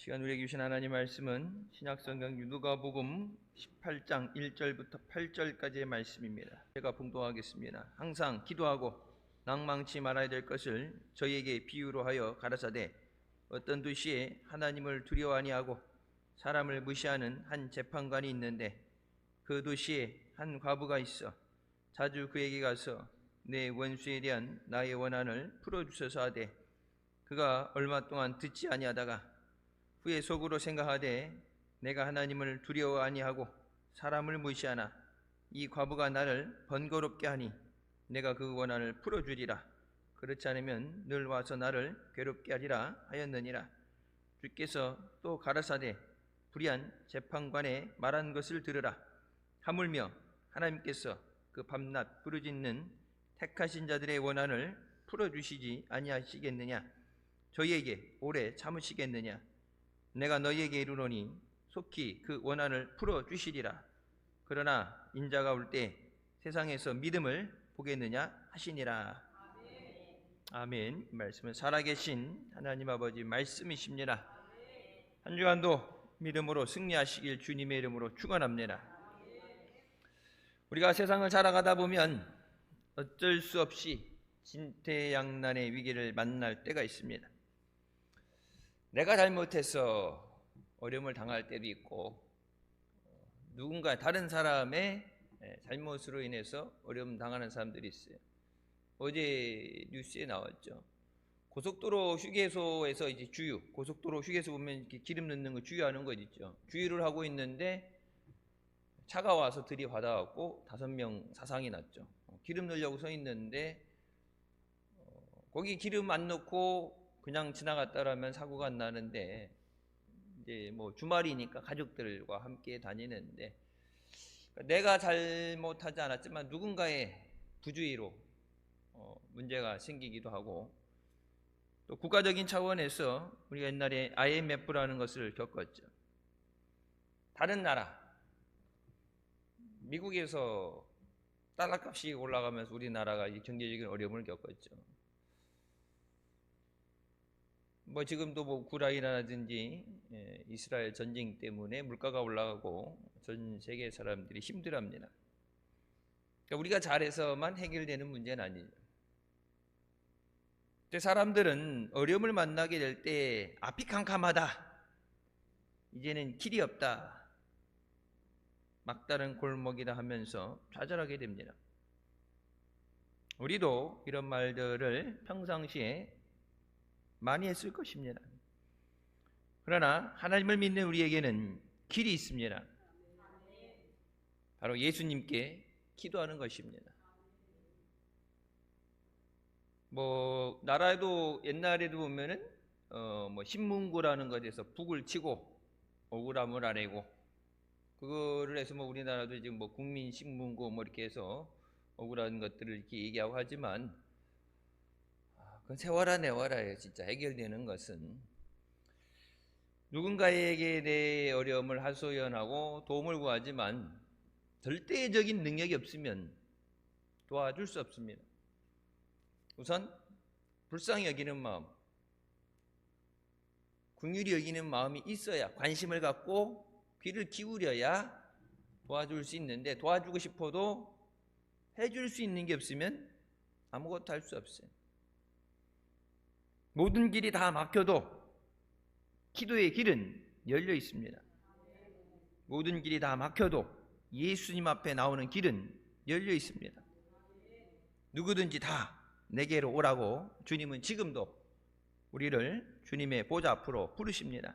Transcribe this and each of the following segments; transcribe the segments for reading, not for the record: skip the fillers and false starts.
시간 우리에게 주신 하나님 말씀은 신약성경 누가복음 18장 1절부터 8절까지의 말씀입니다. 제가 봉독하겠습니다. 항상 기도하고 낭망치 말아야 될 것을 저희에게 비유로 하여 가라사대, 어떤 도시에 하나님을 두려워 아니하고 사람을 무시하는 한 재판관이 있는데, 그 도시에 한 과부가 있어 자주 그에게 가서 내 원수에 대한 나의 원한을 풀어주소서 하되, 그가 얼마 동안 듣지 아니하다가 후에 속으로 생각하되 내가 하나님을 두려워 아니하고 사람을 무시하나 이 과부가 나를 번거롭게 하니 내가 그 원한을 풀어주리라. 그렇지 않으면 늘 와서 나를 괴롭게 하리라 하였느니라. 주께서 또 가라사대, 불의한 재판관의 말한 것을 들으라. 하물며 하나님께서 그 밤낮 부르짖는 택하신 자들의 원한을 풀어주시지 아니하시겠느냐? 저희에게 오래 참으시겠느냐? 내가 너희에게 이르노니 속히 그 원한을 풀어주시리라. 그러나 인자가 올 때 세상에서 믿음을 보겠느냐 하시니라. 아멘. 이 말씀은 살아계신 하나님 아버지 말씀이십니다. 한 주간도 믿음으로 승리하시길 주님의 이름으로 축원합니다. 우리가 세상을 살아가다 보면 어쩔 수 없이 진퇴양난의 위기를 만날 때가 있습니다. 내가 잘못해서 어려움을 당할 때도 있고, 누군가 다른 사람의 잘못으로 인해서 어려움 당하는 사람들이 있어요. 어제 뉴스에 나왔죠. 고속도로 휴게소에서 이제 고속도로 휴게소 보면 이렇게 기름 넣는 거 주유하는 거 있죠. 주유를 하고 있는데 차가 와서 들이받아갖고 5명 사상이 났죠. 기름 넣으려고 서 있는데 거기 기름 안 넣고 그냥 지나갔다라면 사고가 안 나는데, 이제 뭐 주말이니까 가족들과 함께 다니는데 내가 잘못하지 않았지만 누군가의 부주의로 문제가 생기기도 하고, 또 국가적인 차원에서 우리가 옛날에 IMF라는 것을 겪었죠. 다른 나라, 미국에서 달러 값이 올라가면서 우리나라가 경제적인 어려움을 겪었죠. 뭐 지금도 뭐 우크라이나라든지 이스라엘 전쟁 때문에 물가가 올라가고 전 세계 사람들이 힘들어합니다. 그러니까 우리가 잘해서만 해결되는 문제는 아니죠. 근데 사람들은 어려움을 만나게 될 때 앞이 캄캄하다, 이제는 길이 없다, 막다른 골목이다 하면서 좌절하게 됩니다. 우리도 이런 말들을 평상시에 많이 했을 것입니다. 그러나 하나님을 믿는 우리에게는 길이 있습니다. 바로 예수님께 기도하는 것입니다. 뭐 나라에도 옛날에도 보면은 뭐 신문고라는 것에서 북을 치고 억울함을 아뢰고, 그거를 해서 뭐 우리나라도 지금 뭐 국민신문고 뭐 이렇게 해서 억울한 것들을 이렇게 얘기하고 하지만, 그건 세워라 내워라예요. 진짜 해결되는 것은 누군가에게 내 어려움을 하소연하고 도움을 구하지만 절대적인 능력이 없으면 도와줄 수 없습니다. 우선 불쌍히 여기는 마음, 긍휼히 여기는 마음이 있어야, 관심을 갖고 귀를 기울여야 도와줄 수 있는데, 도와주고 싶어도 해줄 수 있는 게 없으면 아무것도 할 수 없어요. 모든 길이 다 막혀도 기도의 길은 열려 있습니다. 모든 길이 다 막혀도 예수님 앞에 나오는 길은 열려 있습니다. 누구든지 다 내게로 오라고 주님은 지금도 우리를 주님의 보좌 앞으로 부르십니다.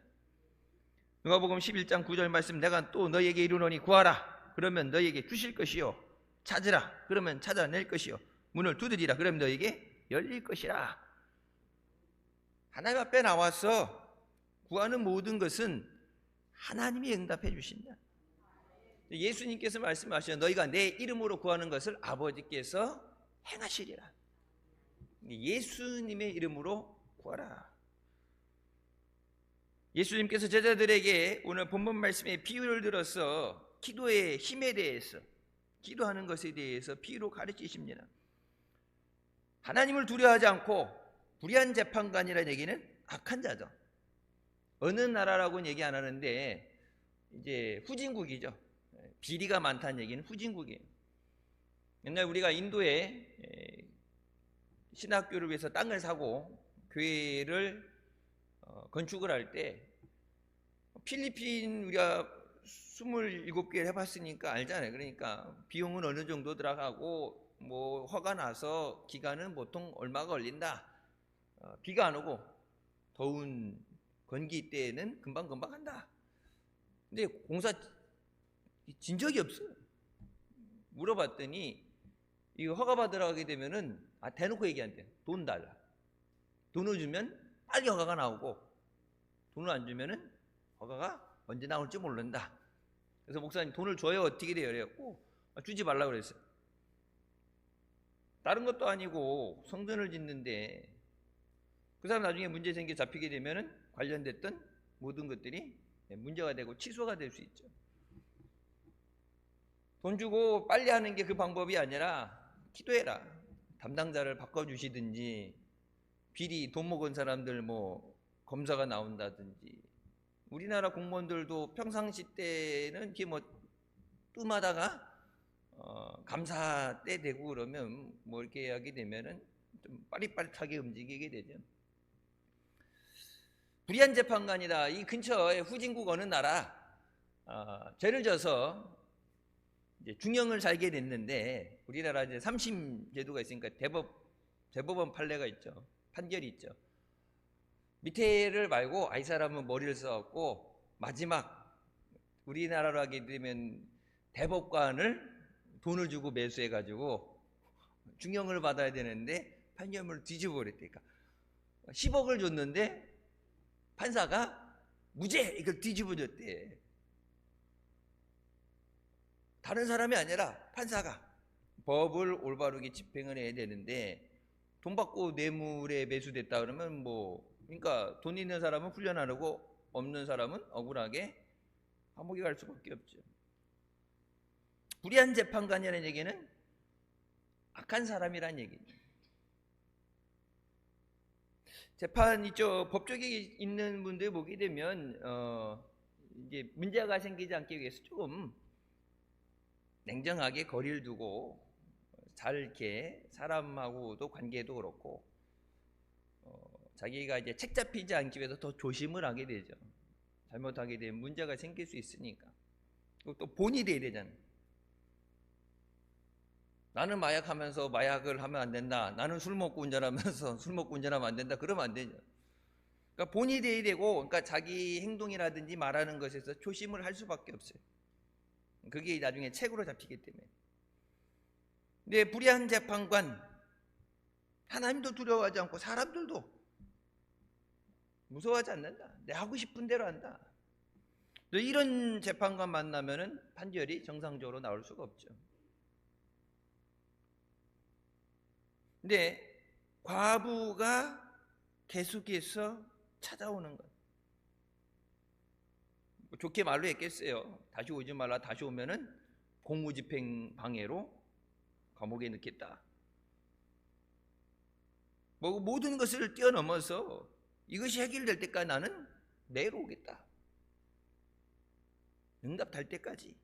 누가복음 11장 9절 말씀, 내가 또 너희에게 이르노니 구하라 그러면 너희에게 주실 것이요, 찾으라 그러면 찾아낼 것이요, 문을 두드리라 그러면 너희에게 열릴 것이라. 하나님 앞에 나와서 구하는 모든 것은 하나님이 응답해 주신다. 예수님께서 말씀하시죠. 너희가 내 이름으로 구하는 것을 아버지께서 행하시리라. 예수님의 이름으로 구하라. 예수님께서 제자들에게 오늘 본문 말씀의 비유를 들어서 기도의 힘에 대해서, 기도하는 것에 대해서 비유로 가르치십니다. 하나님을 두려워하지 않고 불의한 재판관이라는 얘기는 악한 자죠. 어느 나라라고는 얘기 안 하는데 이제 후진국이죠. 비리가 많다는 얘기는 후진국이에요. 옛날 우리가 인도에 신학교를 위해서 땅을 사고 교회를 건축을 할 때 필리핀 우리가 27개를 해봤으니까 알잖아요. 그러니까 비용은 어느 정도 들어가고 뭐 허가 나서 기간은 보통 얼마가 걸린다. 비가 안 오고 더운 건기 때에는 금방금방 한다. 근데 공사 진 적이 없어요. 물어봤더니 이거 허가 받으러 가게 되면은 대놓고 얘기한대요. 돈 달라. 돈을 주면 빨리 허가가 나오고 돈을 안 주면은 허가가 언제 나올지 모른다. 그래서 목사님 돈을 줘요 어떻게 돼요? 그래갖고 주지 말라고 그랬어요. 다른 것도 아니고 성전을 짓는데 그 사람 나중에 문제 생겨 잡히게 되면은 관련됐던 모든 것들이 문제가 되고 취소가 될 수 있죠. 돈 주고 빨리 하는 게 그 방법이 아니라 기도해라. 담당자를 바꿔주시든지 비리 돈 먹은 사람들 뭐 검사가 나온다든지. 우리나라 공무원들도 평상시 때는 이렇게 뭐 뜸하다가 감사 때 되고 그러면 뭐 이렇게 하게 되면은 좀 빠릿빠릿하게 움직이게 되죠. 불의한 재판관이다. 이 근처에 후진국 어느 나라 죄를 져서 이제 중형을 살게 됐는데 우리나라 이제 3심 제도가 있으니까 대법원 판례가 있죠. 판결이 있죠. 밑에를 말고 이 사람은 머리를 써갖고 마지막 우리나라로 하게 되면 대법관을 돈을 주고 매수해가지고 중형을 받아야 되는데 판결문을 뒤집어 버렸다니까. 10억을 줬는데 판사가 무죄 이걸 뒤집어 줬대. 다른 사람이 아니라 판사가. 법을 올바르게 집행을 해야 되는데 돈 받고 뇌물에 매수됐다 그러면 뭐 그러니까 돈 있는 사람은 훈련하려고 없는 사람은 억울하게 감옥에 갈 수밖에 없죠. 불의한 재판관이라는 얘기는 악한 사람이란 얘기죠. 재판 있죠. 법조계 있는 분들 보게 되면 이제 문제가 생기지 않기 위해서 조금 냉정하게 거리를 두고 잘 이렇게 사람하고도 관계도 그렇고 자기가 이제 책 잡히지 않기 위해서 더 조심을 하게 되죠. 잘못하게 되면 문제가 생길 수 있으니까. 그리고 또 본이 돼야 되잖아요. 나는 마약하면서 마약을 하면 안 된다. 나는 술 먹고 운전하면서 술 먹고 운전하면 안 된다. 그러면 안 되죠. 그러니까 본이 돼야 되고, 그러니까 자기 행동이라든지 말하는 것에서 조심을 할 수밖에 없어요. 그게 나중에 책으로 잡히기 때문에. 근데 불의한 재판관, 하나님도 두려워하지 않고 사람들도 무서워하지 않는다. 내 하고 싶은 대로 한다. 이런 재판관 만나면은 판결이 정상적으로 나올 수가 없죠. 근데 과부가 계속해서 찾아오는 것. 좋게 말로 했겠어요. 다시 오지 말라. 다시 오면은 공무집행 방해로 감옥에 넣겠다. 뭐 모든 것을 뛰어넘어서 이것이 해결될 때까지 나는 내로 오겠다. 응답할 때까지,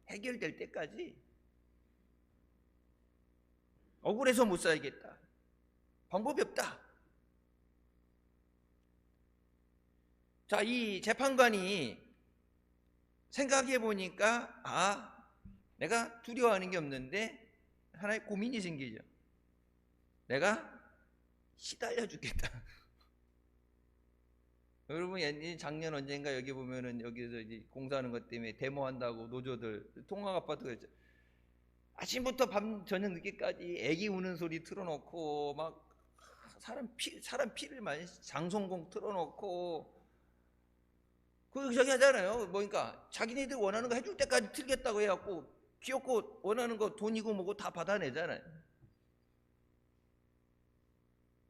해결될 때까지 억울해서 못 살겠다. 방법이 없다. 자, 이 재판관이 생각해 보니까 내가 두려워하는 게 없는데 하나의 고민이 생기죠. 내가 시달려 죽겠다. 여러분 작년 언젠가 여기 보면은 여기서 이제 공사하는 것 때문에 데모한다고 노조들 통학 아파트 그랬죠. 아침부터 밤 저녁 늦게까지 애기 우는 소리 틀어놓고 막 사람 피를 많이 장송공 틀어놓고 그 저기 하잖아요. 뭐니까 자기네들 원하는 거 해줄 때까지 틀겠다고 해갖고 귀엽고 원하는 거 돈이고 뭐고 다 받아내잖아요.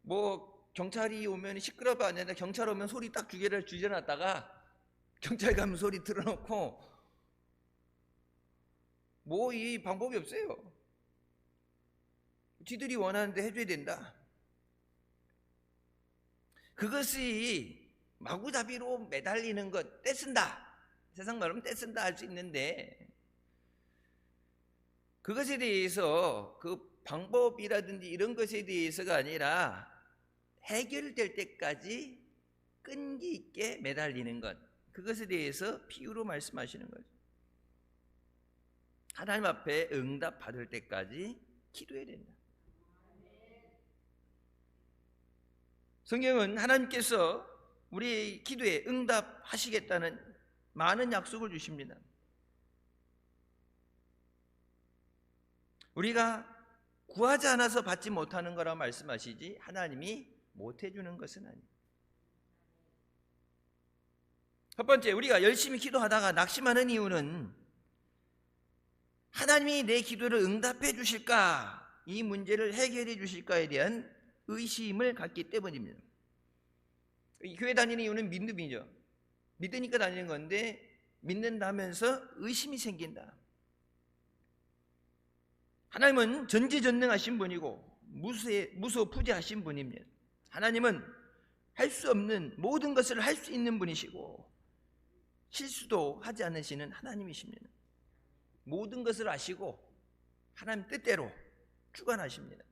뭐 경찰이 오면 시끄러워 안 된다. 경찰 오면 소리 딱 2개를 주저놨다가 경찰 가면 소리 틀어놓고 뭐 이 방법이 없어요. 지들이 원하는데 해줘야 된다. 그것이 마구잡이로 매달리는 것, 떼쓴다. 세상 말하면 떼쓴다 할 수 있는데, 그것에 대해서 그 방법이라든지 이런 것에 대해서가 아니라 해결될 때까지 끈기 있게 매달리는 것, 그것에 대해서 비유로 말씀하시는 거죠. 하나님 앞에 응답 받을 때까지 기도해야 된다. 성경은 하나님께서 우리의 기도에 응답하시겠다는 많은 약속을 주십니다. 우리가 구하지 않아서 받지 못하는 거라 말씀하시지 하나님이 못해주는 것은 아니에요. 첫 번째, 우리가 열심히 기도하다가 낙심하는 이유는 하나님이 내 기도를 응답해 주실까, 이 문제를 해결해 주실까에 대한 의심을 갖기 때문입니다. 교회 다니는 이유는 믿음이죠. 믿으니까 다니는 건데 믿는다면서 의심이 생긴다. 하나님은 전지전능하신 분이고 무소부재하신 분입니다. 하나님은 할 수 없는 모든 것을 할 수 있는 분이시고 실수도 하지 않으시는 하나님이십니다. 모든 것을 아시고 하나님 뜻대로 주관하십니다.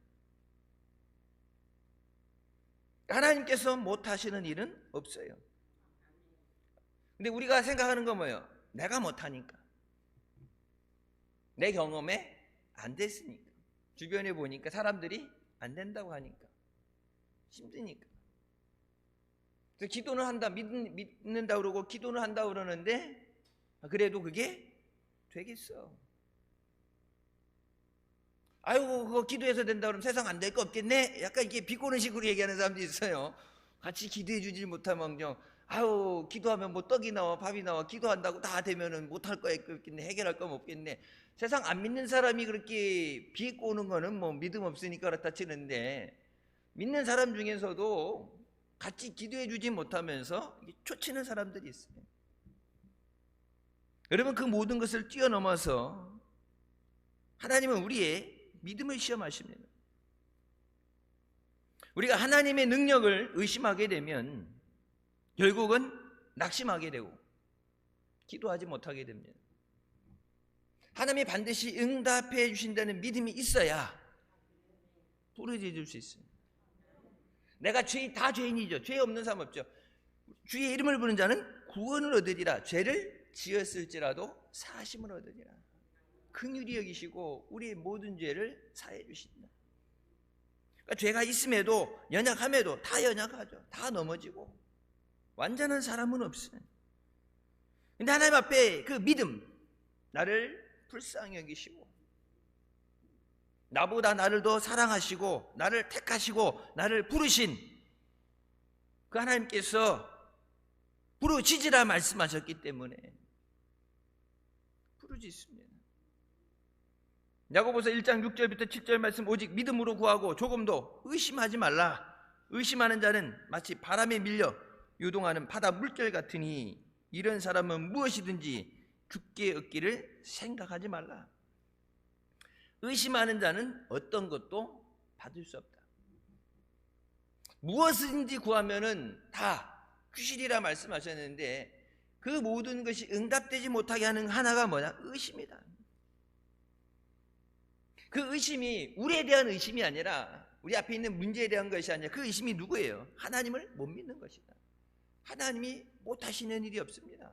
하나님께서 못하시는 일은 없어요. 근데 우리가 생각하는 건 뭐예요? 내가 못하니까, 내 경험에 안 됐으니까, 주변에 보니까 사람들이 안 된다고 하니까, 힘드니까. 그래서 기도는 한다, 믿는다 그러고 기도는 한다 그러는데 그래도 그게 되겠어. 아이고 그거 기도해서 된다 그러면 세상 안 될 거 없겠네? 약간 이게 비꼬는 식으로 얘기하는 사람도 있어요. 같이 기도해 주지 못하면 그냥 아유 기도하면 뭐 떡이 나와 밥이 나와, 기도한다고 다 되면은 못할 거 없겠네, 해결할 거 없겠네. 세상 안 믿는 사람이 그렇게 비꼬는 거는 뭐 믿음 없으니까 그렇다 치는데, 믿는 사람 중에서도 같이 기도해 주지 못하면서 초치는 사람들이 있어요. 여러분, 그 모든 것을 뛰어넘어서 하나님은 우리의 믿음을 시험하십니다. 우리가 하나님의 능력을 의심하게 되면 결국은 낙심하게 되고 기도하지 못하게 됩니다. 하나님이 반드시 응답해 주신다는 믿음이 있어야 부르짖을 수 있어요. 내가 다 죄인이죠. 죄 없는 사람 없죠. 주의 이름을 부르는 자는 구원을 얻으리라. 죄를 지었을지라도 사심을 얻으리라. 긍휼히 여기시고 우리의 모든 죄를 사해 주신다. 그러니까 죄가 있음에도 연약함에도 다 연약하죠. 다 넘어지고 완전한 사람은 없어요. 근데 하나님 앞에 그 믿음, 나를 불쌍히 여기시고 나보다 나를 더 사랑하시고 나를 택하시고 나를 부르신 그 하나님께서 부르짖으라 말씀하셨기 때문에 부르짖습니다. 야고보서 1장 6절부터 7절 말씀, 오직 믿음으로 구하고 조금도 의심하지 말라. 의심하는 자는 마치 바람에 밀려 요동하는 바다 물결 같으니 이런 사람은 무엇이든지 죽게 얻기를 생각하지 말라. 의심하는 자는 어떤 것도 받을 수 없다. 무엇인지 구하면은 다 귀신이라 말씀하셨는데 그 모든 것이 응답되지 못하게 하는 하나가 뭐냐? 의심이다. 그 의심이 우리에 대한 의심이 아니라, 우리 앞에 있는 문제에 대한 것이 아니라 그 의심이 누구예요? 하나님을 못 믿는 것이다. 하나님이 못하시는 일이 없습니다.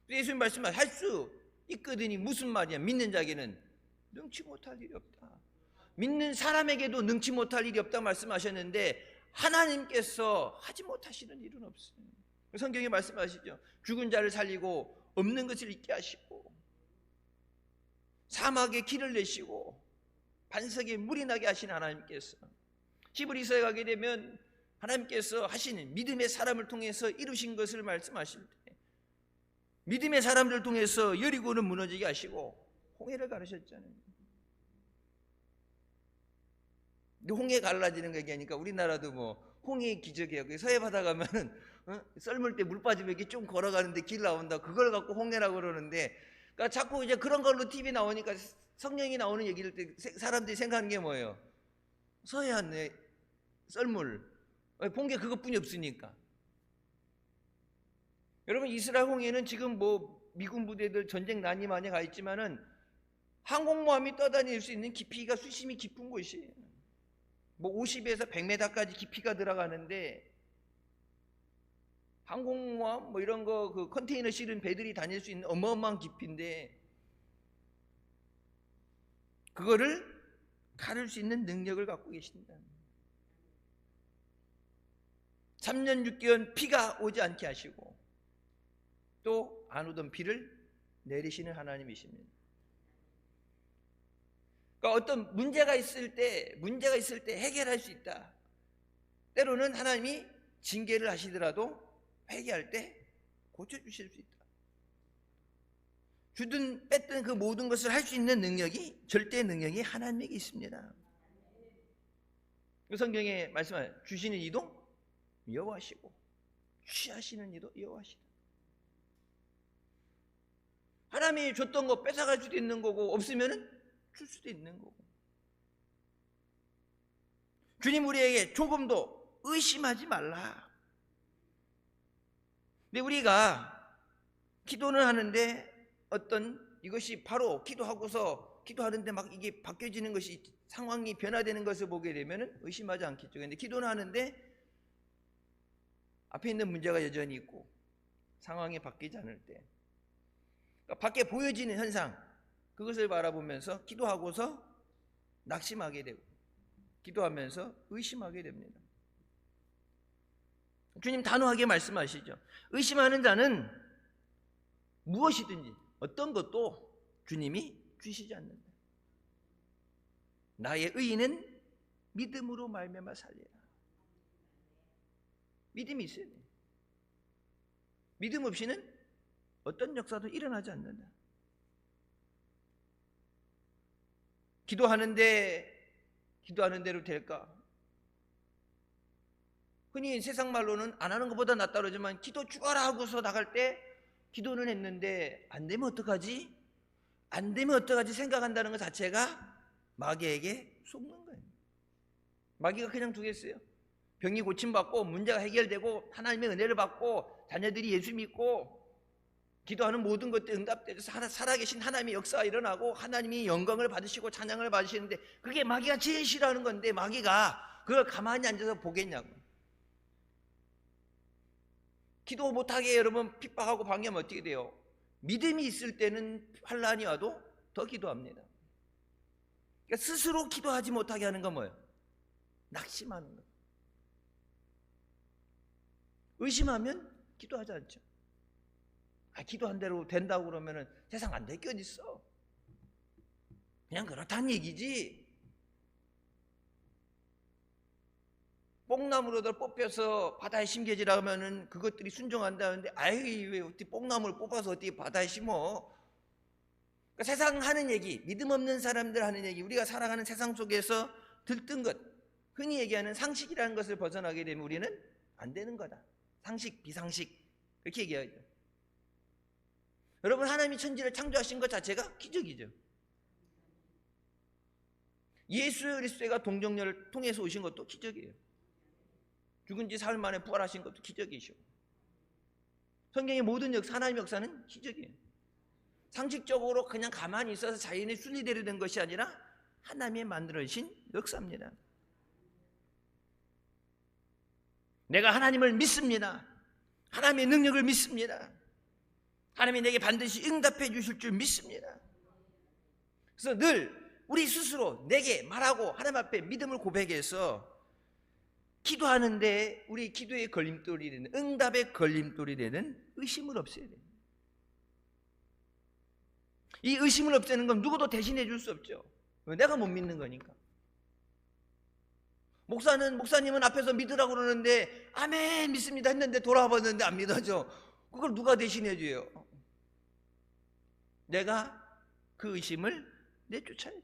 예수님 말씀하신 할 수 있거든이 무슨 말이야? 믿는 자에게는 능치 못할 일이 없다. 믿는 사람에게도 능치 못할 일이 없다 말씀하셨는데 하나님께서 하지 못하시는 일은 없어요. 성경에 말씀하시죠. 죽은 자를 살리고 없는 것을 있게 하시고 사막에 길을 내시고 반석에 물이 나게 하신 하나님께서, 히브리서에 가게 되면 하나님께서 하신 믿음의 사람을 통해서 이루신 것을 말씀하실 때 믿음의 사람들을 통해서 여리고는 무너지게 하시고 홍해를 가르셨잖아요. 근데 홍해 갈라지는 거 얘기하니까 우리나라도 뭐 홍해 기적이에요. 서해 바다 가면은 썰물 때 물 빠지면 이렇게 좀 걸어가는데 길 나온다. 그걸 갖고 홍해라고 그러는데, 그러니까 자꾸 이제 그런 걸로 TV 나오니까 성령이 나오는 얘기를 때 사람들이 생각하는 게 뭐예요? 서해안에 썰물 본 게 그것뿐이 없으니까. 여러분, 이스라엘 홍해는 지금 뭐 미군 부대들 전쟁 난이 많이 가 있지만은 항공모함이 떠다닐 수 있는 깊이가 수심이 깊은 곳이에요. 뭐 50에서 100m까지 깊이가 들어가는데 항공모함 뭐 이런 거 그 컨테이너 실은 배들이 다닐 수 있는 어마어마한 깊이인데 그거를 가를 수 있는 능력을 갖고 계신다. 3년 6개월 비가 오지 않게 하시고 또 안 오던 비를 내리시는 하나님이십니다. 그러니까 어떤 문제가 있을 때 해결할 수 있다. 때로는 하나님이 징계를 하시더라도 회개할 때 고쳐주실 수 있다. 주든 뺐든 그 모든 것을 할 수 있는 능력이, 절대 능력이 하나님에게 있습니다. 그 성경에 말씀하신 주시는 이도 여호와시고 취하시는 이도 여호와시다. 하나님이 줬던 거 뺏어갈 수도 있는 거고 없으면은 줄 수도 있는 거고. 주님 우리에게 조금도 의심하지 말라. 근데 우리가 기도는 하는데 어떤 이것이 바로 기도하는데 막 이게 바뀌어지는 것이 상황이 변화되는 것을 보게 되면은 의심하지 않겠죠. 근데 기도는 하는데 앞에 있는 문제가 여전히 있고 상황이 바뀌지 않을 때, 그러니까 밖에 보여지는 현상, 그것을 바라보면서 기도하고서 낙심하게 되고 기도하면서 의심하게 됩니다. 주님 단호하게 말씀하시죠. 의심하는 자는 무엇이든지 어떤 것도 주님이 주시지 않는다. 나의 의인은 믿음으로 말미암아 살리라. 믿음이 있어야 돼. 믿음 없이는 어떤 역사도 일어나지 않는다. 기도하는 대로 될까? 흔히 세상 말로는 안 하는 것보다 낫다 그러지만 기도 죽어라 하고서 나갈 때 기도는 했는데 안 되면 어떡하지? 안 되면 어떡하지 생각한다는 것 자체가 마귀에게 속는 거예요. 마귀가 그냥 두겠어요? 병이 고침받고 문제가 해결되고 하나님의 은혜를 받고 자녀들이 예수 믿고 기도하는 모든 것들 응답되고 살아계신 하나님의 역사가 일어나고 하나님이 영광을 받으시고 찬양을 받으시는데 그게 마귀가 제일 싫어하는 건데 마귀가 그걸 가만히 앉아서 보겠냐고. 기도 못하게 여러분 핍박하고 방해하면 어떻게 돼요? 믿음이 있을 때는 환난이 와도 더 기도합니다. 그러니까 스스로 기도하지 못하게 하는 건 뭐예요? 낙심하는 거예요. 의심하면 기도하지 않죠. 기도한 대로 된다고 그러면은 세상 안 될 게 어딨어. 그냥 그렇다는 얘기지. 뽕나무로들 뽑혀서 바다에 심겨지라 하면은 그것들이 순종한다는데 아이 왜 어떻게 뽕나무를 뽑아서 어떻게 바다에 심어? 그러니까 세상 하는 얘기, 믿음 없는 사람들 하는 얘기, 우리가 살아가는 세상 속에서 들뜬 것, 흔히 얘기하는 상식이라는 것을 벗어나게 되면 우리는 안 되는 거다. 상식, 비상식 그렇게 얘기하죠. 여러분 하나님이 천지를 창조하신 것 자체가 기적이죠. 예수 그리스도가 동정녀를 통해서 오신 것도 기적이에요. 죽은 지 사흘 만에 부활하신 것도 기적이시고 성경의 모든 역사, 하나님의 역사는 기적이에요. 상식적으로 그냥 가만히 있어서 자연의 순리대로 된 것이 아니라 하나님이 만들어주신 역사입니다. 내가 하나님을 믿습니다. 하나님의 능력을 믿습니다. 하나님이 내게 반드시 응답해 주실 줄 믿습니다. 그래서 늘 우리 스스로 내게 말하고 하나님 앞에 믿음을 고백해서 기도하는데 우리 기도의 걸림돌이 되는, 응답의 걸림돌이 되는 의심을 없애야 돼요. 이 의심을 없애는 건 누구도 대신해 줄 수 없죠. 내가 못 믿는 거니까. 목사님은 앞에서 믿으라고 그러는데 아멘 믿습니다 했는데 돌아와 봤는데 안 믿어져. 그걸 누가 대신해 줘요? 내가 그 의심을 내쫓아야 돼.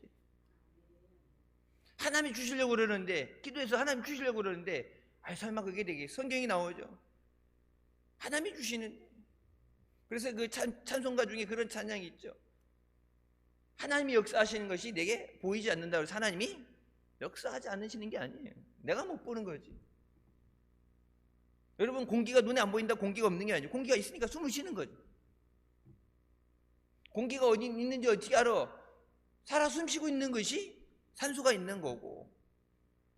하나님이 주시려고 그러는데, 기도해서 하나님 주시려고 그러는데 설마 그게 되게 성경이 나오죠. 하나님이 주시는. 그래서 그 찬송가 중에 그런 찬양이 있죠. 하나님이 역사하시는 것이 내게 보이지 않는다고 해서 하나님이 역사하지 않으시는 게 아니에요. 내가 못 보는 거지. 여러분, 공기가 눈에 안 보인다 공기가 없는 게 아니죠. 공기가 있으니까 숨을 쉬는 거죠. 공기가 어디 있는지 어떻게 알아? 살아 숨쉬고 있는 것이 산소가 있는 거고,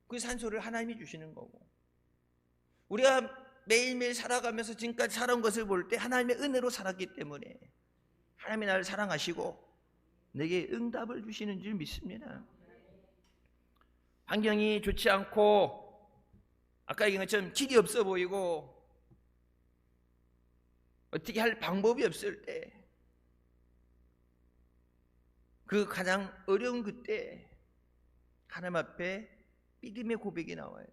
그 산소를 하나님이 주시는 거고, 우리가 매일매일 살아가면서 지금까지 살아온 것을 볼 때 하나님의 은혜로 살았기 때문에 하나님이 나를 사랑하시고 내게 응답을 주시는 줄 믿습니다. 환경이 좋지 않고 아까 얘기한 것처럼 길이 없어 보이고 어떻게 할 방법이 없을 때, 그 가장 어려운 그때 하나님 앞에 믿음의 고백이 나와요.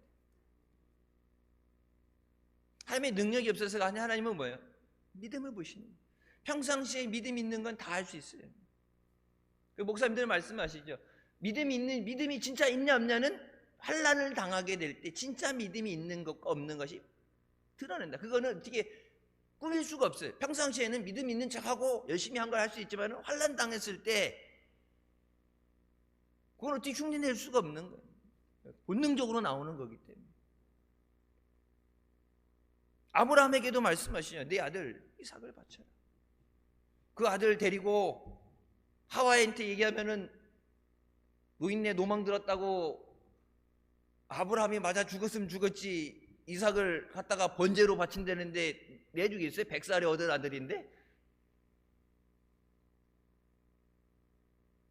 하나님의 능력이 없어서가 아니라 하나님은 뭐예요? 믿음을 보시는 거예요. 평상시에 믿음이 있는 건 다 할 수 있어요. 그 목사님들 말씀하시죠. 믿음이 진짜 있냐 없냐는 환난을 당하게 될 때 진짜 믿음이 있는 것과 없는 것이 드러낸다. 그거는 어떻게 꾸밀 수가 없어요. 평상시에는 믿음 있는 척하고 열심히 한 걸 할 수 있지만 환난 당했을 때 그건 어떻게 흉내낼 수가 없는 거예요. 본능적으로 나오는 거기 때문에. 아브라함에게도 말씀하시죠. 네 아들 이삭을 바쳐라. 그 아들 데리고 하와이한테 얘기하면은 노인네 노망 들었다고 아브라함이 맞아 죽었으면 죽었지 이삭을 갖다가 번제로 바친다는데 내주겠어요? 100살에 얻은 아들인데?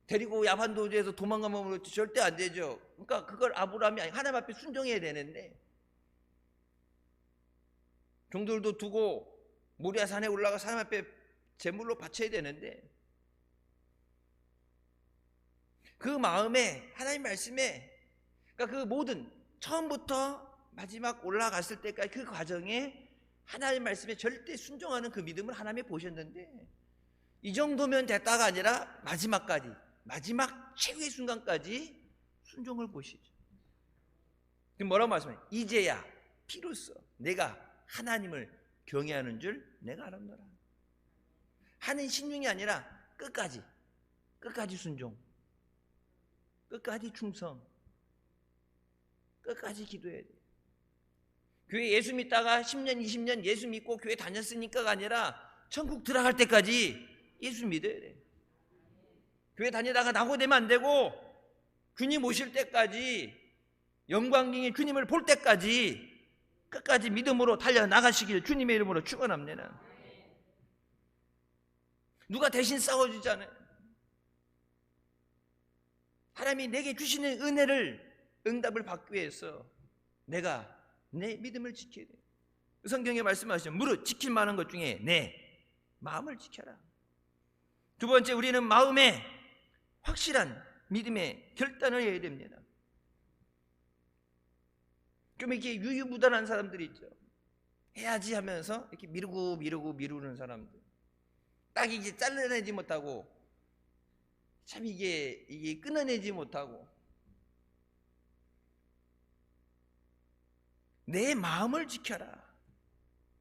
데리고 야반 도주에서 도망가면 절대 안 되죠. 그러니까 그걸 아브라함이 아니 하나님 앞에 순종해야 되는데, 종들도 두고 모리아 산에 올라가 하나님 앞에 제물로 바쳐야 되는데, 그 마음에 하나님 말씀에, 그러니까 그 모든 처음부터 마지막 올라갔을 때까지 그 과정에 하나님 말씀에 절대 순종하는 그 믿음을 하나님이 보셨는데, 이 정도면 됐다가 아니라 마지막까지, 마지막 최후의 순간까지 순종을 보시죠. 그럼 뭐라고 말씀해요? 이제야 비로소 내가 하나님을 경외하는 줄 내가 알았노라. 하는 신중이 아니라 끝까지 순종, 끝까지 충성, 끝까지 기도해야 돼요. 교회 예수 믿다가 10년 20년 예수 믿고 교회 다녔으니까가 아니라 천국 들어갈 때까지 예수 믿어야 돼요. 교회 다니다가 낙오되면 안 되고 주님 오실 때까지, 영광중에 주님을 볼 때까지 끝까지 믿음으로 달려나가시기를 주님의 이름으로 축원합니다. 누가 대신 싸워주지 않아요. 하나님이 내게 주시는 은혜를, 응답을 받기 위해서 내가 내 믿음을 지켜야 돼요. 성경에 말씀하시죠. 무릇 지킬 만한 것 중에 내 마음을 지켜라. 두 번째, 우리는 마음에 확실한 믿음의 결단을 해야 됩니다. 좀 이렇게 유유부단한 사람들이 있죠. 해야지 하면서 이렇게 미루는 사람들. 딱 이제 잘라내지 못하고, 참 이게 끊어내지 못하고, 내 마음을 지켜라.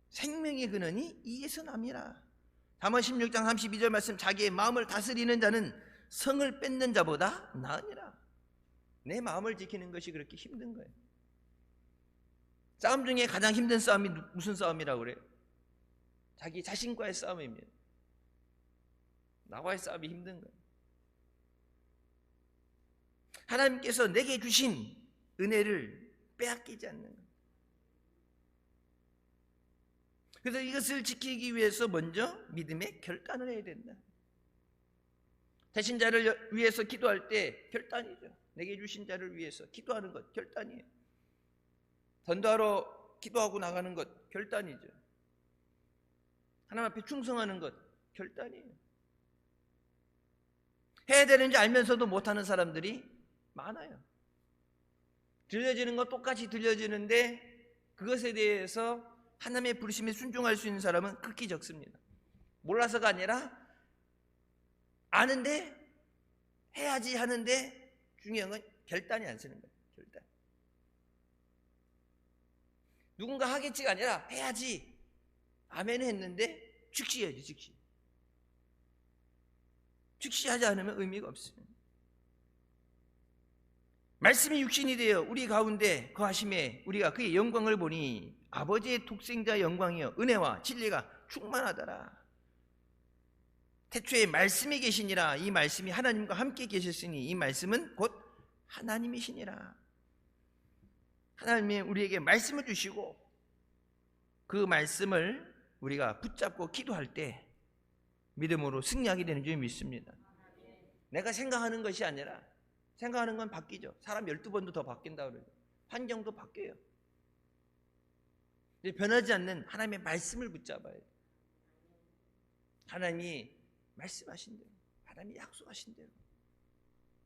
생명의 근원이 이에서 남이라. 잠언 16장 32절 말씀, 자기의 마음을 다스리는 자는 성을 뺏는 자보다 나으니라. 내 마음을 지키는 것이 그렇게 힘든 거예요. 싸움 중에 가장 힘든 싸움이 무슨 싸움이라고 그래요? 자기 자신과의 싸움입니다. 나와의 싸움이 힘든 거예요. 하나님께서 내게 주신 은혜를 빼앗기지 않는 거예요. 그래서 이것을 지키기 위해서 먼저 믿음의 결단을 해야 된다. 대신 자를 위해서 기도할 때 결단이죠. 내게 주신 자를 위해서 기도하는 것 결단이에요. 전도하러 기도하고 나가는 것 결단이죠. 하나님 앞에 충성하는 것 결단이에요. 해야 되는지 알면서도 못하는 사람들이 많아요. 들려지는 건 똑같이 들려지는데 그것에 대해서 하나님의 부르심에 순종할 수 있는 사람은 극히 적습니다. 몰라서가 아니라 아는데 해야지 하는데 중요한 건 결단이 안 서는 거예요. 결단. 누군가 하겠지가 아니라 해야지. 아멘 했는데 즉시 해야지. 즉시. 즉시 하지 않으면 의미가 없어요. 말씀이 육신이 되어 우리 가운데 거하심에 우리가 그의 영광을 보니 아버지의 독생자 영광이여 은혜와 진리가 충만하더라. 태초에 말씀이 계시니라. 이 말씀이 하나님과 함께 계셨으니 이 말씀은 곧 하나님이시니라. 하나님이 우리에게 말씀을 주시고 그 말씀을 우리가 붙잡고 기도할 때 믿음으로 승리하게 되는 줄 믿습니다. 내가 생각하는 것이 아니라, 생각하는 건 바뀌죠. 사람 12번도 더 바뀐다 그러죠. 환경도 바뀌어요. 변하지 않는 하나님의 말씀을 붙잡아야 돼요. 하나님이 말씀하신 대로, 하나님이 약속하신 대로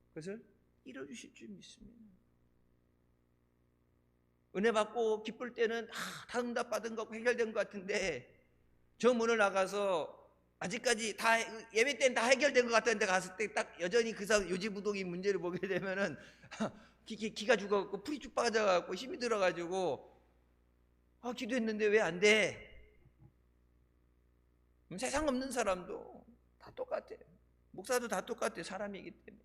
그것을 이뤄주실 줄 믿습니다. 은혜 받고 기쁠 때는 다 응답받은 거 해결된 것 같은데 저 문을 나가서 아직까지 다 예배 때는 다 해결된 것 같았는데 갔을 때 딱 여전히 그 사람 요지부동의 문제를 보게 되면은 기가 죽어갖고 풀이 쭉 빠져갖고 힘이 들어가지고 기도했는데 왜 안 돼? 세상 없는 사람도 다 똑같아. 목사도 다 똑같아. 사람이기 때문에.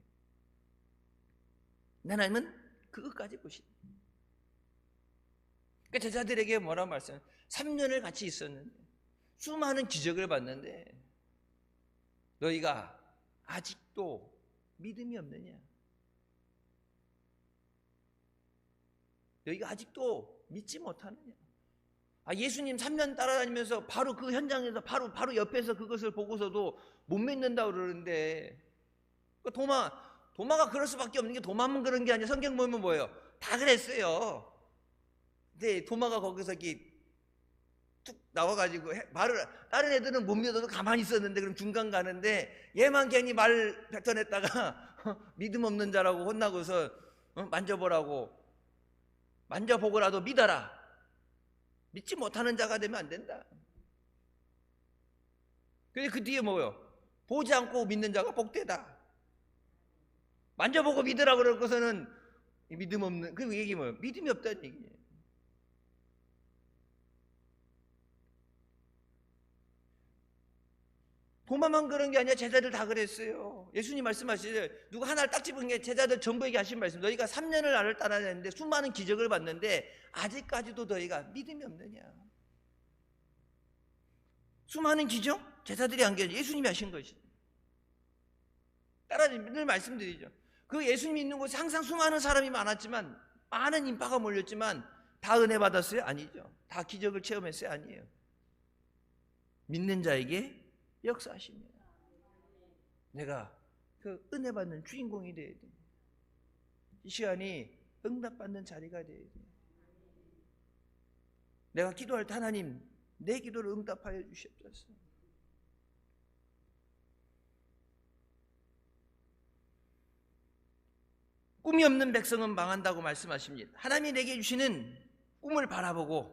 하나님은 그것까지 보신다. 그러니까 제자들에게 뭐라고 말씀해요? 3년을 같이 있었는데 수많은 기적을 봤는데 너희가 아직도 믿음이 없느냐? 너희가 아직도 믿지 못하느냐? 예수님 3년 따라다니면서 바로 그 현장에서 바로 옆에서 그것을 보고서도 못 믿는다고 그러는데 도마가 그럴 수밖에 없는 게 도마만 그런 게 아니라 성경 보면 뭐예요? 다 그랬어요. 근데 도마가 거기서 이렇게 툭 나와가지고 다른 애들은 못 믿어도 가만히 있었는데 그럼 중간 가는데 얘만 괜히 말 뱉어냈다가 믿음 없는 자라고 혼나고서 만져보고라도 믿어라. 믿지 못하는 자가 되면 안 된다. 근데 그 뒤에 뭐예요? 보지 않고 믿는 자가 복되다. 만져보고 믿으라 그러고서는 믿음 없는, 그 얘기 뭐예요? 믿음이 없다는 얘기예요. 도마만 그런 게 아니라 제자들 다 그랬어요. 예수님 말씀하시되 누가 하나를 딱 집은 게 제자들 전부에게 하신 말씀. 너희가 3년을 나를 따라다녔는데 수많은 기적을 봤는데 아직까지도 너희가 믿음이 없느냐? 수많은 기적? 제자들이 한 게 예수님이 하신 것이. 늘 말씀드리죠. 그 예수님이 있는 곳에 항상 수많은 사람이 많았지만 많은 인파가 몰렸지만 다 은혜 받았어요? 아니죠. 다 기적을 체험했어요? 아니에요. 믿는 자에게 역사하십니다. 내가 그 은혜 받는 주인공이 되어야 돼. 이 시간이 응답받는 자리가 되어야 돼. 내가 기도할 때 하나님 내 기도를 응답하여 주시옵소서. 꿈이 없는 백성은 망한다고 말씀하십니다. 하나님이 내게 주시는 꿈을 바라보며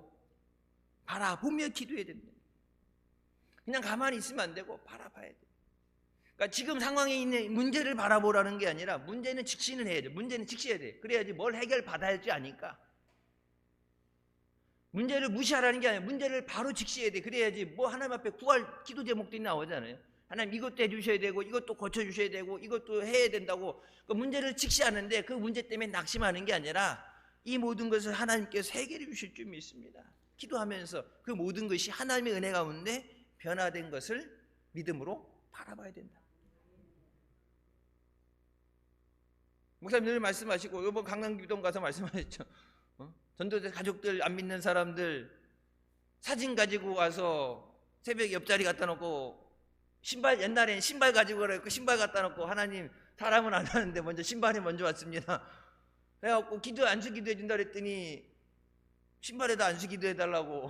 기도해야 됩니다. 그냥 가만히 있으면 안 되고 바라봐야 돼요. 그러니까 지금 상황에 있는 문제를 바라보라는 게 아니라 문제는 직시는 해야 돼. 문제는 직시해야 돼. 그래야지 뭘 해결받아야 할지 아니까. 문제를 무시하라는 게 아니라 문제를 바로 직시해야 돼. 그래야지 뭐 하나님 앞에 구할 기도 제목들이 나오잖아요. 하나님 이것도 해주셔야 되고 이것도 고쳐주셔야 되고 이것도 해야 된다고. 그 문제를 직시하는데 그 문제 때문에 낙심하는 게 아니라 이 모든 것을 하나님께서 해결해 주실 줄 믿습니다. 기도하면서 그 모든 것이 하나님의 은혜 가운데 변화된 것을 믿음으로 바라봐야 된다. 목사님 늘 말씀하시고 이번 강남기동 가서 말씀하셨죠. 전도대 가족들 안 믿는 사람들 사진 가지고 와서 새벽에 옆자리 갖다 놓고 옛날엔 신발 가지고 그랬고 신발 갖다 놓고 하나님 사람은 안 하는데 먼저 신발이 먼저 왔습니다. 그래갖고 안수 기도해 준다 그랬더니 신발에다 안수 기도해 달라고.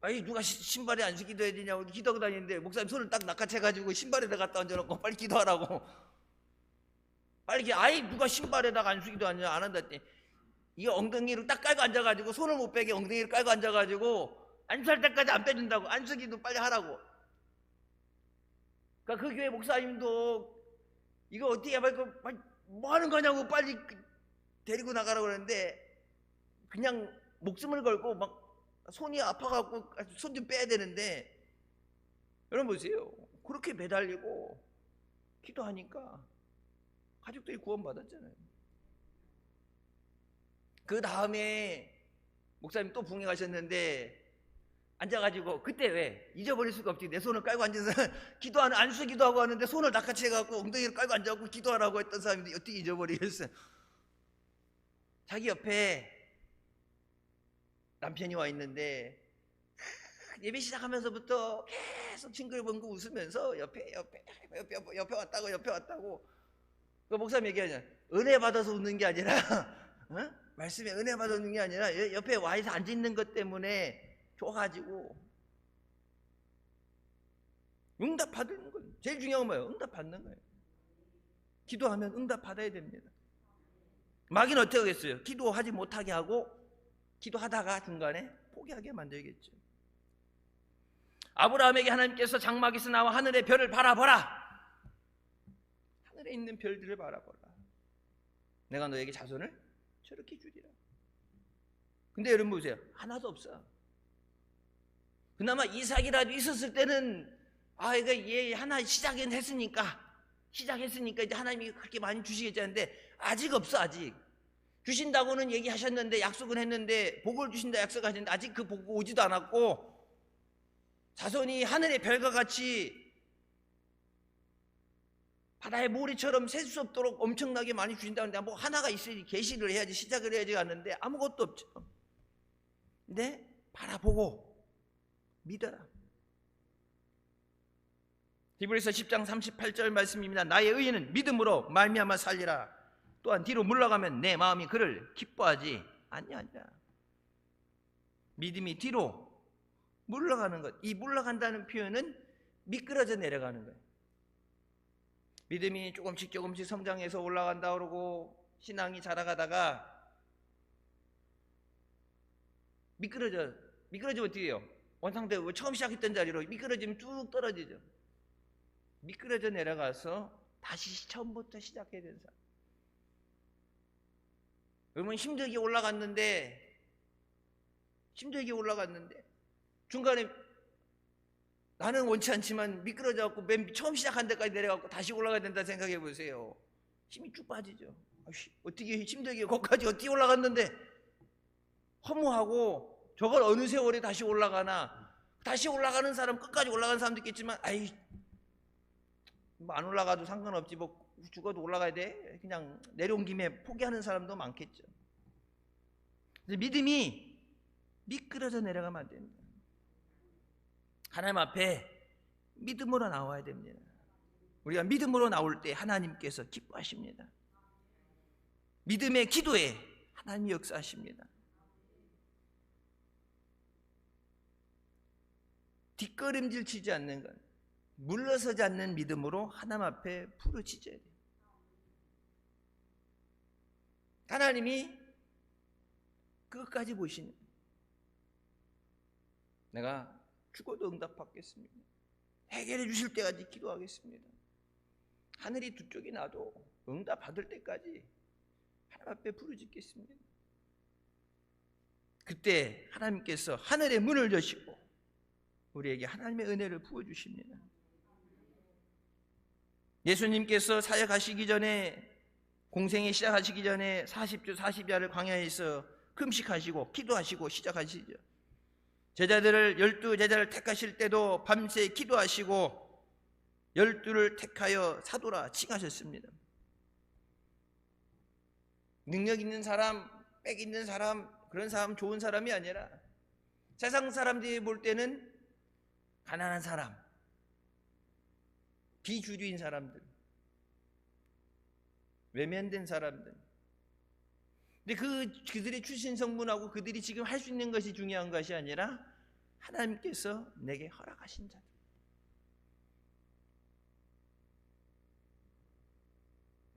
아니 누가 신발에 안수 기도해야 되냐고 기도하고 다니는데 목사님 손을 딱 낚아채가지고 신발에다 갖다 얹어놓고 빨리 기도하라고. 빨리 누가 신발에다가 안수 기도하냐 안 한다 했더니 이거 엉덩이를 딱 깔고 앉아가지고 손을 못 빼게 엉덩이를 깔고 앉아가지고 안수할 때까지 안 빼준다고. 안수 기도 빨리 하라고. 그러니까 그 교회 목사님도 이거 어떻게 해야 뭐 하는 거냐고 빨리 데리고 나가라고 그러는데 그냥 목숨을 걸고 막 손이 아파갖고 손 좀 빼야 되는데 여러분 보세요. 그렇게 매달리고 기도하니까 가족들이 구원받았잖아요. 그 다음에 목사님 또 붕에 가셨는데 앉아가지고, 그때 왜 잊어버릴 수가 없지. 내 손을 깔고 앉아서 기도하는, 안수 기도하고 하는데 손을 낚아채 갖고 엉덩이를 깔고 앉아갖고 기도하라고 했던 사람인데 어떻게 잊어버리겠어요. 자기 옆에 남편이 와 있는데 예배 시작하면서부터 계속 징글벙글 웃으면서 옆에 왔다고. 그 목사님 얘기하잖아. 은혜 받아서 웃는 게 아니라 어? 말씀에 은혜 받아 웃는 게 아니라 옆에 와 있어 앉아 있는 것 때문에 좋아가지고. 응답 받는 건 제일 중요한 건 뭐예요? 응답 받는 거예요. 기도하면 응답 받아야 됩니다. 마귀는 어떻게 하겠어요? 기도하지 못하게 하고 기도하다가 중간에 포기하게 만들겠죠. 아브라함에게 하나님께서 장막에서 나와 하늘의 별을 바라보라. 하늘에 있는 별들을 바라보라. 내가 너에게 자손을 저렇게 주리라. 근데 여러분 보세요. 하나도 없어. 그나마 이삭이라도 있었을 때는 이거 얘 하나 시작했으니까 이제 하나님이 그렇게 많이 주시겠지 하는데 아직 없어. 아직 주신다고는 얘기하셨는데, 약속은 했는데, 복을 주신다 약속하셨는데 아직 그 복 오지도 않았고, 자손이 하늘의 별과 같이 바다의 모래처럼 셀 수 없도록 엄청나게 많이 주신다는데 뭐 하나가 있어야지, 계시를 해야지, 시작을 해야지 하는데 아무것도 없죠. 근데 바라보고 믿어라. 히브리서 10장 38절 말씀입니다. 나의 의인은 믿음으로 말미암아 살리라. 또한 뒤로 물러가면 내 마음이 그를 기뻐하지 아니하니라. 믿음이 뒤로 물러가는 것, 이 물러간다는 표현은 미끄러져 내려가는 거예요. 믿음이 조금씩 성장해서 올라간다 그러고 신앙이 자라가다가 미끄러지면 어떻게 해요? 원상태 처음 시작했던 자리로 미끄러지면 쭉 떨어지죠. 미끄러져 내려가서 다시 처음부터 시작해야 되는 사람. 여러분 힘들게 올라갔는데 중간에 나는 원치 않지만 미끄러져갖고 맨 처음 시작한 데까지 내려가고 다시 올라가야 된다 생각해 보세요. 힘이 쭉 빠지죠. 어떻게 힘들게 거기까지 어떻게 올라갔는데 허무하고 저걸 어느 세월에 다시 올라가나. 다시 올라가는 사람, 끝까지 올라가는 사람도 있겠지만 뭐 안 올라가도 상관없지, 뭐 죽어도 올라가야 돼, 그냥 내려온 김에 포기하는 사람도 많겠죠. 믿음이 미끄러져 내려가면 안 됩니다. 하나님 앞에 믿음으로 나와야 됩니다. 우리가 믿음으로 나올 때 하나님께서 기뻐하십니다. 믿음의 기도에 하나님이 역사하십니다. 뒷걸음질 치지 않는 것, 물러서지 않는 믿음으로 하나님 앞에 부르짖어야 돼요. 하나님이 끝까지 보시는, 내가 죽어도 응답받겠습니다. 해결해 주실 때까지 기도하겠습니다. 하늘이 두 쪽이 나도 응답받을 때까지 하나님 앞에 부르짖겠습니다. 그때 하나님께서 하늘의 문을 여시고 우리에게 하나님의 은혜를 부어주십니다. 예수님께서 사역하시기 전에, 공생에 시작하시기 전에 40주 40야를 광야에서 금식하시고 기도하시고 시작하시죠. 제자들을 12제자를 택하실 때도 밤새 기도하시고 12를 택하여 사도라 칭하셨습니다. 능력 있는 사람, 빽 있는 사람, 그런 사람, 좋은 사람이 아니라 세상 사람들이 볼 때는 가난한 사람, 비주류인 사람들, 외면된 사람들. 근데 그들의 출신 성분하고 그들이 지금 할 수 있는 것이 중요한 것이 아니라 하나님께서 내게 허락하신 자들.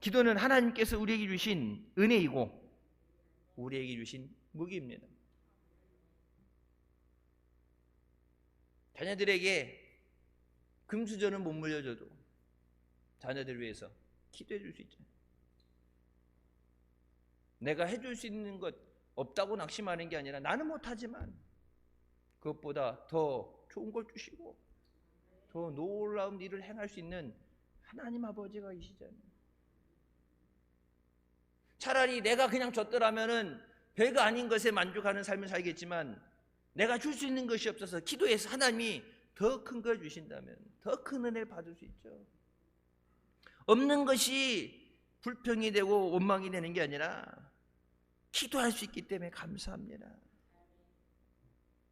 기도는 하나님께서 우리에게 주신 은혜이고 우리에게 주신 무기입니다. 자녀들에게 금수저는 못 물려줘도 자녀들을 위해서 기도해 줄 수 있잖아요. 내가 해줄 수 있는 것 없다고 낙심하는 게 아니라 나는 못하지만 그것보다 더 좋은 걸 주시고 더 놀라운 일을 행할 수 있는 하나님 아버지가 계시잖아요. 차라리 내가 그냥 줬더라면은 별거 아닌 것에 만족하는 삶을 살겠지만 내가 줄 수 있는 것이 없어서 기도해서 하나님이 더 큰 걸 주신다면 더 큰 은혜를 받을 수 있죠. 없는 것이 불평이 되고 원망이 되는 게 아니라 기도할 수 있기 때문에 감사합니다.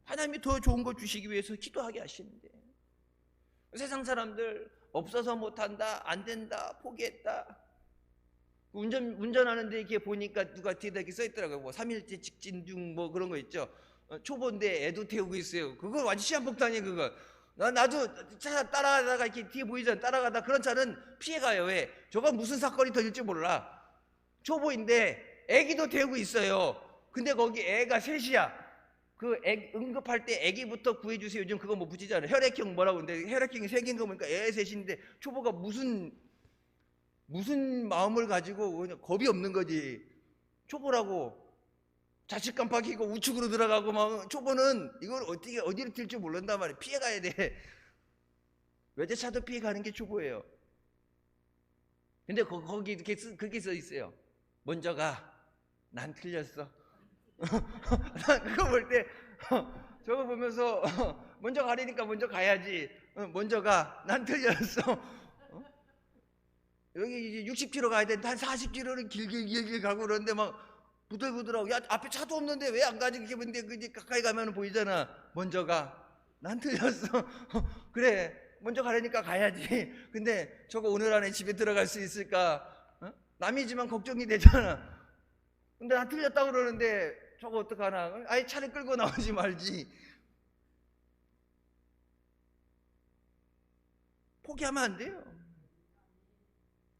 하나님이 더 좋은 걸 주시기 위해서 기도하게 하시는데, 세상 사람들 없어서 못한다, 안 된다, 포기했다. 운전하는데 이렇게 보니까 누가 뒤에다 이렇게 써 있더라고요. 뭐 3일째 직진 중 뭐 그런 거 있죠. 초보인데 애도 태우고 있어요. 그거 완전 시한폭탄이에요. 그거. 나도 차 따라가다가 이렇게 뒤에 보이잖아. 따라가다 그런 차는 피해가요. 왜? 저건 무슨 사건이 터질지 몰라. 초보인데 애기도 태우고 있어요. 근데 거기 애가 셋이야. 그 응급할 때 애기부터 구해주세요. 요즘 그거 뭐 붙이잖아요. 혈액형 뭐라고. 근데 혈액형이 3개인 거 보니까 애 셋인데 초보가 무슨 마음을 가지고 그냥 겁이 없는 거지. 초보라고 자식 깜빡이고 우측으로 들어가고 막. 초보는 이걸 어떻게 어디로 튈지 모른단 말이에요. 피해가야 돼. 외제차도 피해가는 게 초보예요. 근데 거기 이렇게 그게 써 있어요. 먼저 가. 난 틀렸어. 난 그거 볼 때 저거 보면서 먼저 가려니까 먼저 가야지. 먼저 가. 난 틀렸어. 여기 이제 60km 가야 되는데 한 40km는 길게 가고 그러는데 막 부들부들하고, 야 앞에 차도 없는데 왜 안 가지? 이렇게 보는데 이제 가까이 가면 보이잖아. 먼저 가. 난 틀렸어. 그래, 먼저 가려니까 가야지. 근데 저거 오늘 안에 집에 들어갈 수 있을까? 남이지만 걱정이 되잖아. 근데 난 틀렸다고 그러는데 저거 어떡하나. 아예 차를 끌고 나오지 말지. 포기하면 안 돼요.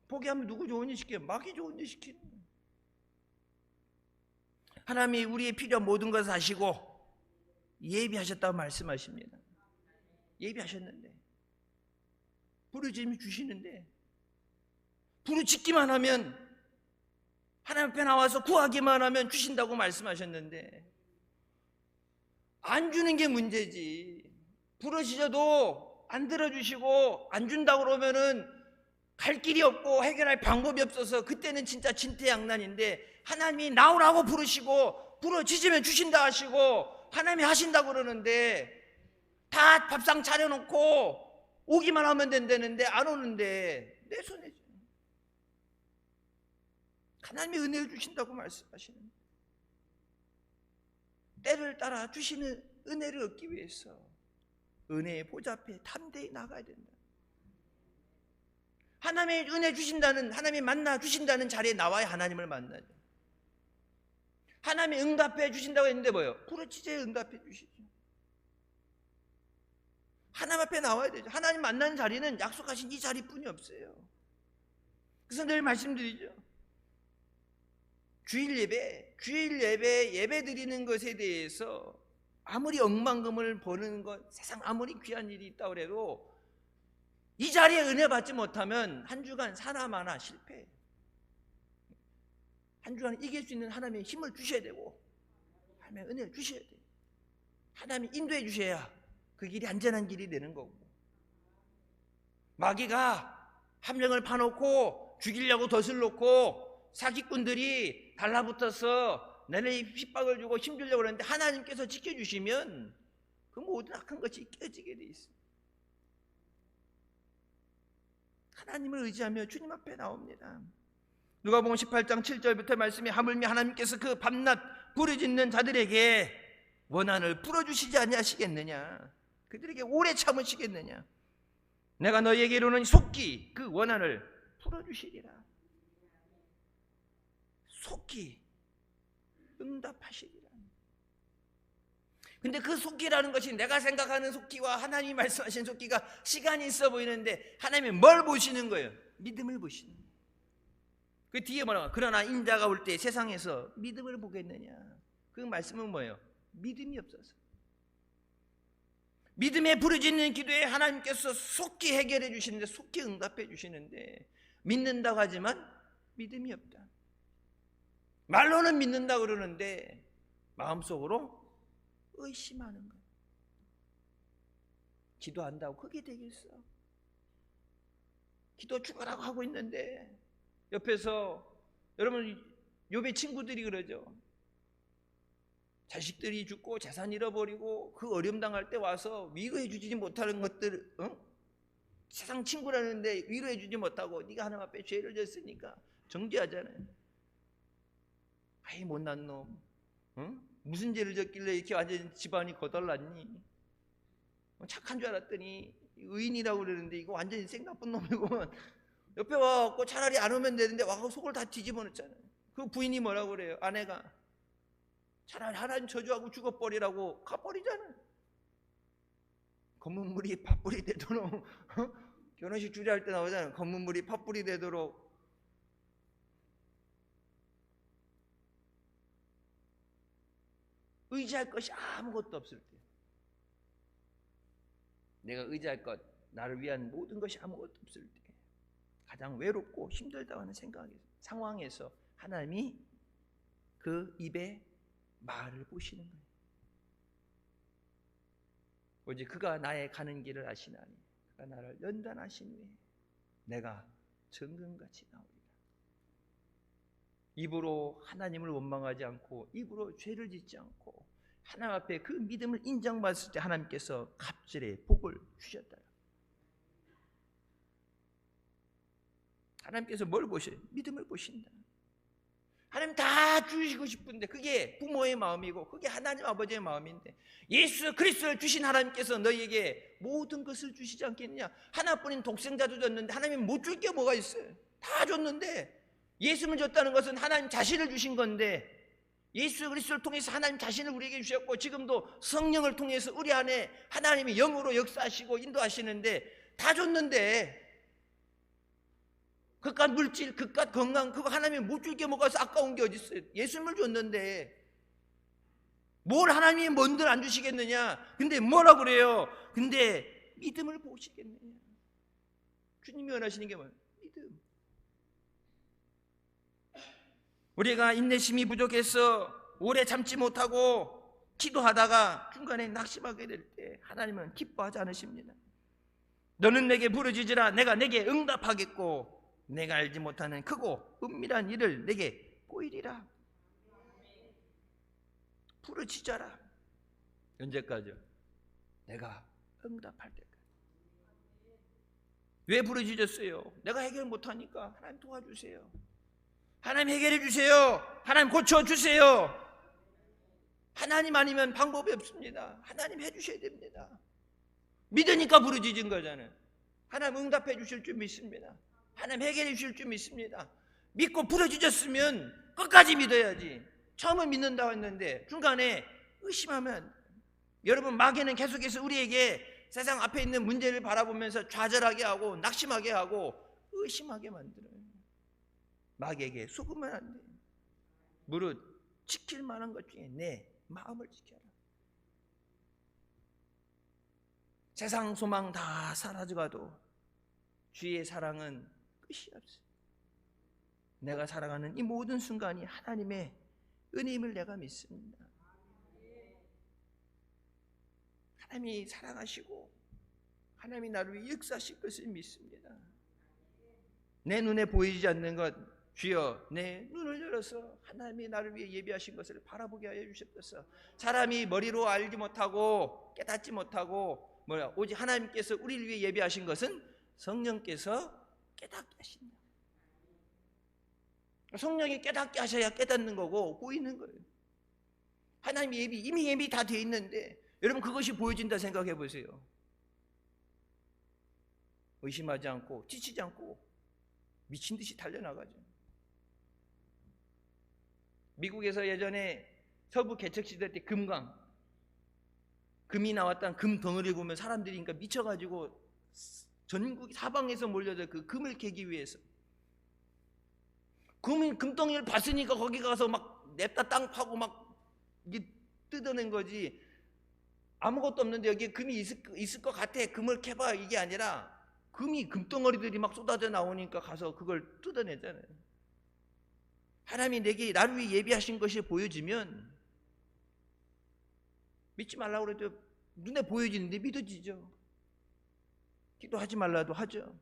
포기하면 누구 좋은 일 시켜요? 마귀 좋은 일 시키는 거예요. 하나님이 우리의 필요한 모든 것을 아시고 예비하셨다고 말씀하십니다. 예비하셨는데, 부르짖으면 주시는데, 부르짖기만 하면, 하나님 앞에 나와서 구하기만 하면 주신다고 말씀하셨는데, 안 주는 게 문제지. 부르짖어도 안 들어주시고 안 준다고 그러면은 갈 길이 없고 해결할 방법이 없어서 그때는 진짜 진퇴양난인데, 하나님이 나오라고 부르시고 부르짖으면 주신다 하시고 하나님이 하신다고 그러는데, 다 밥상 차려놓고 오기만 하면 된다는데 안 오는데 내 손에 하나님이 은혜를 주신다고 말씀하시는, 때를 따라 주시는 은혜를 얻기 위해서 은혜의 보좌 앞에 담대히 나가야 된다. 하나님의 은혜 주신다는, 하나님이 만나 주신다는 자리에 나와야 하나님을 만나죠. 하나님이 응답해 주신다고 했는데 뭐예요? 부르짖어야 응답해 주시죠. 하나님 앞에 나와야 되죠. 하나님 만나는 자리는 약속하신 이 자리뿐이 없어요. 그래서 늘 말씀드리죠. 주일 예배 드리는 것에 대해서 아무리 억만금을 버는 것, 세상 아무리 귀한 일이 있다고 해도 이 자리에 은혜 받지 못하면 한 주간 사나마나 실패해요. 한 주간 이길 수 있는 하나님의 힘을 주셔야 되고, 하나님의 은혜를 주셔야 돼요. 하나님이 인도해 주셔야 그 길이 안전한 길이 되는 거고. 마귀가 함정을 파놓고 죽이려고 덫을 놓고 사기꾼들이 달라붙어서 내내 핍박을 주고 힘주려고 하는데, 하나님께서 지켜주시면 그 모든 악한 것이 깨지게 돼 있어요. 하나님을 의지하며 주님 앞에 나옵니다. 누가복음 18장 7절부터 말씀이, 하물며 하나님께서 그 밤낮 부르짖는 자들에게 원한을 풀어주시지 아니하시겠느냐, 그들에게 오래 참으시겠느냐, 내가 너희에게 이르노니 속히 그 원한을 풀어주시리라. 속히 응답하시리라. 근데 그 속기라는 것이 내가 생각하는 속기와 하나님이 말씀하신 속기가 시간이 있어 보이는데, 하나님이 뭘 보시는 거예요? 믿음을 보시는 거예요. 그 뒤에 뭐라고? 그러나 인자가 올 때 세상에서 믿음을 보겠느냐. 그 말씀은 뭐예요? 믿음이 없어서. 믿음에 부르짖는 기도에 하나님께서 속히 해결해 주시는데, 속히 응답해 주시는데, 믿는다고 하지만 믿음이 없다. 말로는 믿는다고 그러는데 마음속으로 의심하는 거예요. 기도한다고 그게 되겠어? 기도 죽으라고 하고 있는데 옆에서, 여러분 욥의 친구들이 그러죠. 자식들이 죽고 재산 잃어버리고 그 어려움 당할 때 와서 위로해 주지 못하는 것들, 세상 친구라는데 위로해 주지 못하고 네가 하나님 앞에 죄를 졌으니까 정죄하잖아요. 아이 못난 놈, 무슨 죄를 졌길래 이렇게 완전 집안이 거덜났니? 착한 줄 알았더니 의인이라고 그러는데 이거 완전히 생나쁜 놈이고 옆에 와갖고 차라리 안 오면 되는데 와서 속을 다 뒤집어 놓잖아요. 그 부인이 뭐라고 그래요? 아내가 차라리 하나님 저주하고 죽어버리라고 가버리잖아요. 검은 물이 팥불이 되도록 결혼식 주례할 때 나오잖아요. 검은 물이 팥불이 되도록. 의지할 것이 아무것도 없을 때, 내가 의지할 것, 나를 위한 모든 것이 아무것도 없을 때, 가장 외롭고 힘들다고 하는 상황에서 하나님이 그 입에 말을 보시는 거예요. 오직 그가 나의 가는 길을 아시나니 그가 나를 연단하신 후에 내가 정금같이 나오리라. 입으로 하나님을 원망하지 않고 입으로 죄를 짓지 않고 하나님 앞에 그 믿음을 인정받았을 때 하나님께서 갑절에 복을 주셨다. 하나님께서 뭘 보셔요? 믿음을 보신다. 하나님 다 주시고 싶은데 그게 부모의 마음이고 그게 하나님 아버지의 마음인데 예수 그리스도를 주신 하나님께서 너희에게 모든 것을 주시지 않겠느냐? 하나뿐인 독생자도 줬는데 하나님이 못 줄 게 뭐가 있어요? 다 줬는데 예수를 줬다는 것은 하나님 자신을 주신 건데 예수 그리스도를 통해서 하나님 자신을 우리에게 주셨고 지금도 성령을 통해서 우리 안에 하나님이 영으로 역사하시고 인도하시는데 다 줬는데 그깟 물질, 그깟 건강 그거 하나님이 못 줄 게 뭐가 있어? 아까운 게 어디 있어요? 예수님을 줬는데 뭘 하나님이 뭔들 안 주시겠느냐? 근데 뭐라고 그래요? 근데 믿음을 보시겠느냐? 주님이 원하시는 게 뭐예요? 믿음. 우리가 인내심이 부족해서 오래 참지 못하고 기도하다가 중간에 낙심하게 될 때 하나님은 기뻐하지 않으십니다. 너는 내게 부르짖으라 내가 내게 응답하겠고 내가 알지 못하는 크고 은밀한 일을 내게 보이리라. 부르짖어라. 언제까지요? 내가 응답할 때까지. 왜 부르짖었어요? 내가 해결 못하니까 하나님 도와주세요. 하나님 해결해 주세요. 하나님 고쳐주세요. 하나님 아니면 방법이 없습니다. 하나님 해주셔야 됩니다. 믿으니까 부르짖은 거잖아요. 하나님 응답해 주실 줄 믿습니다. 하나님 해결해 주실 줄 믿습니다. 믿고 부르짖었으면 끝까지 믿어야지. 처음은 믿는다고 했는데 중간에 의심하면, 여러분 마귀는 계속해서 우리에게 세상 앞에 있는 문제를 바라보면서 좌절하게 하고 낙심하게 하고 의심하게 만들어요. 마귀에게 속으면 안 돼. 무릇 지킬 만한 것 중에 내 마음을 지켜라. 세상 소망 다 사라져가도 주의 사랑은 끝이 없어요. 내가 살아가는 이 모든 순간이 하나님의 은혜임을 내가 믿습니다. 하나님이 사랑하시고 하나님이 나를 위해 역사하실 것을 믿습니다. 내 눈에 보이지 않는 것, 주여 내 눈을 열어서 하나님이 나를 위해 예비하신 것을 바라보게 하여 주셨소서. 사람이 머리로 알지 못하고 깨닫지 못하고 오직 하나님께서 우리를 위해 예비하신 것은 성령께서 깨닫게 하신다. 성령이 깨닫게 하셔야 깨닫는 거고 보이는 거예요. 하나님 이미 예비 다 돼 있는데 여러분 그것이 보여진다 생각해 보세요. 의심하지 않고 지치지 않고 미친 듯이 달려나가죠. 미국에서 예전에 서부 개척시대 때 금이 나왔던 금 덩어리를 보면 사람들이 그러니까 미쳐가지고 전국 사방에서 몰려서 그 금을 캐기 위해서 금덩이를 봤으니까 거기 가서 막 냅다 땅 파고 막 이게 뜯어낸 거지. 아무것도 없는데 여기에 금이 있을 것 같아. 금을 캐봐. 이게 아니라 금덩어리들이 막 쏟아져 나오니까 가서 그걸 뜯어내잖아요. 하나님이 내게 나를 위해 예비하신 것이 보여지면 믿지 말라고 그래도 눈에 보여지는데 믿어지죠. 기도하지 말라도 하죠.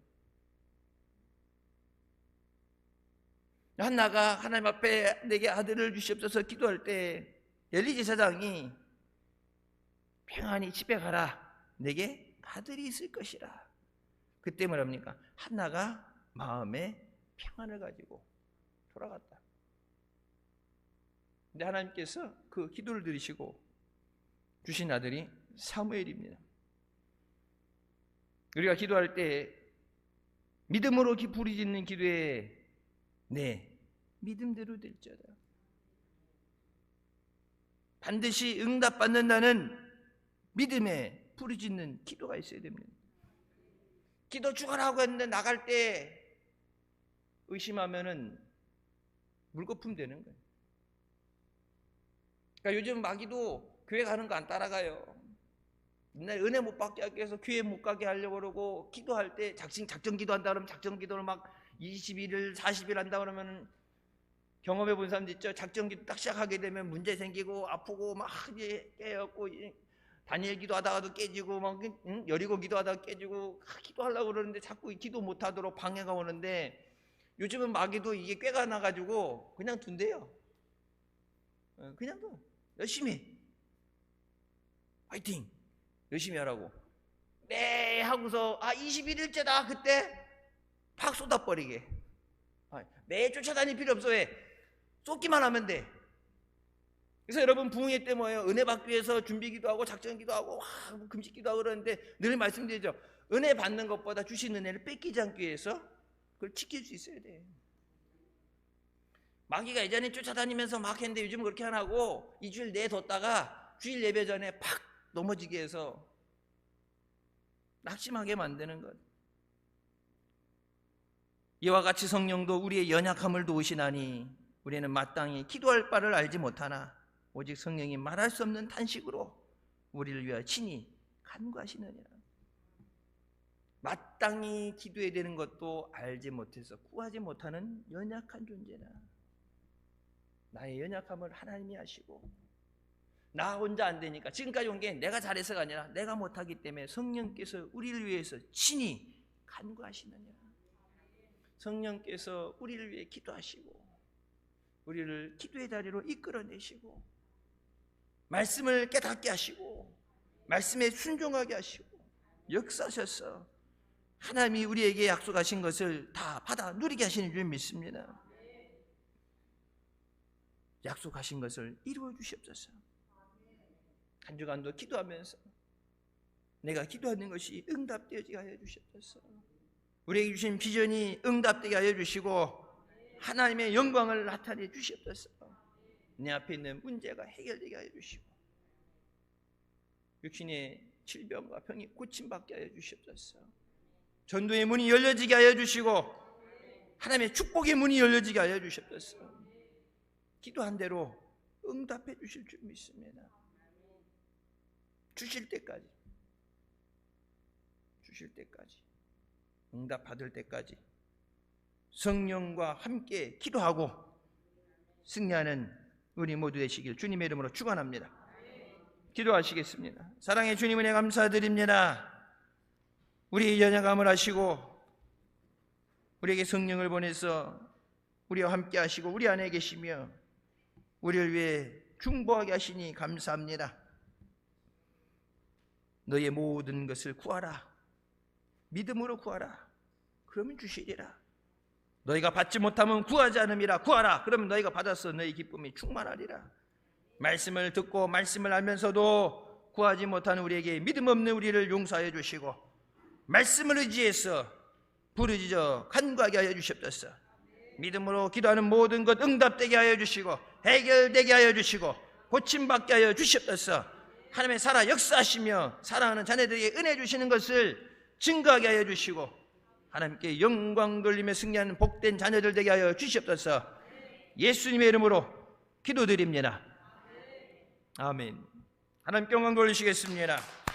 한나가 하나님 앞에 내게 아들을 주시옵소서 기도할 때 엘리 제사장이 평안히 집에 가라, 내게 아들이 있을 것이라. 그때 뭐랍니까? 한나가 마음에 평안을 가지고 돌아갔다. 근데 하나님께서 그 기도를 들으시고 주신 아들이 사무엘입니다. 우리가 기도할 때 믿음으로 부르짖는 기도에 네 믿음대로 될지어다. 반드시 응답받는다는 믿음에 부르짖는 기도가 있어야 됩니다. 기도 죽어라고 했는데 나갈 때 의심하면은 물거품 되는 거예요. 그러니까 요즘 마귀도 교회 가는 거 안 따라가요. 옛날에 은혜 못 받게 하기 위해서 교회 못 가게 하려고 그러고, 기도할 때 작정 기도한다 그러면 작정 기도를 막 21일 40일 한다 그러면 경험해 본 사람도 있죠. 작정 기도 딱 시작하게 되면 문제 생기고 아프고 막 이제 깨었고, 다니엘 기도하다가도 깨지고 막 여리고 기도하다가 깨지고, 기도하려고 그러는데 자꾸 기도 못 하도록 방해가 오는데, 요즘은 마귀도 이게 꾀가 나가지고 그냥 둔대요. 그냥 둬. 열심히 화이팅 열심히 하라고. 네 하고서 21일째다 그때 팍 쏟아버리게. 매일 쫓아다닐 필요 없어. 왜? 쏟기만 하면 돼. 그래서 여러분 부흥회 때 뭐예요? 은혜 받기 위해서 준비기도 하고 작전기도 하고 금식기도 하고 그러는데, 늘 말씀드리죠. 은혜 받는 것보다 주신 은혜를 뺏기지 않기 위해서 그걸 지킬 수 있어야 돼. 마귀가 예전에 쫓아다니면서 막 했는데 요즘은 그렇게 안 하고 2주일 내뒀다가 주일 예배 전에 팍 넘어지게 해서 낙심하게 만드는 것. 이와 같이 성령도 우리의 연약함을 도우시나니 우리는 마땅히 기도할 바를 알지 못하나 오직 성령이 말할 수 없는 탄식으로 우리를 위하여 친히 간구하시느니라. 마땅히 기도해야 되는 것도 알지 못해서 구하지 못하는 연약한 존재라. 나의 연약함을 하나님이 아시고, 나 혼자 안 되니까, 지금까지 온 게 내가 잘해서가 아니라 내가 못하기 때문에 성령께서 우리를 위해서 친히 간구하시느니라. 성령께서 우리를 위해 기도하시고 우리를 기도의 자리로 이끌어내시고 말씀을 깨닫게 하시고 말씀에 순종하게 하시고 역사하셔서 하나님이 우리에게 약속하신 것을 다 받아 누리게 하시는 줄 믿습니다. 약속하신 것을 이루어 주시옵소서. 한 주간도 기도하면서 내가 기도하는 것이 응답되어지게 하여 주시옵소서. 우리에게 주신 비전이 응답되게 하여 주시고 하나님의 영광을 나타내 주시옵소서. 내 앞에 있는 문제가 해결되게 하여 주시고 육신의 질병과 병이 고침받게 하여 주시옵소서. 전도의 문이 열려지게 하여 주시고 하나님의 축복의 문이 열려지게 하여 주시옵소서. 기도한 대로 응답해 주실 줄 믿습니다. 주실 때까지 응답 받을 때까지 성령과 함께 기도하고 승리하는 우리 모두 되시길 주님의 이름으로 축원합니다. 기도하시겠습니다. 사랑의 주님 은혜 감사드립니다. 우리의 연약함을 아시고 우리에게 성령을 보내서 우리와 함께 하시고 우리 안에 계시며 우리를 위해 중보하게 하시니 감사합니다. 너의 모든 것을 구하라. 믿음으로 구하라. 그러면 주시리라. 너희가 받지 못하면 구하지 않음이라. 구하라. 그러면 너희가 받아서 너희 기쁨이 충만하리라. 말씀을 듣고 말씀을 알면서도 구하지 못하는 우리에게 믿음 없는 우리를 용서하여 주시고 말씀을 의지해서 부르짖어 간구하게 하여 주시옵소서. 믿음으로 기도하는 모든 것 응답되게 하여 주시고 해결되게 하여 주시고 고침받게 하여 주시옵소서. 하나님의 살아 역사하시며 사랑하는 자녀들에게 은혜 주시는 것을 증거하게 하여 주시고 하나님께 영광 돌리며 승리하는 복된 자녀들 되게 하여 주시옵소서. 예수님의 이름으로 기도드립니다. 아멘. 하나님께 영광 돌리시겠습니다.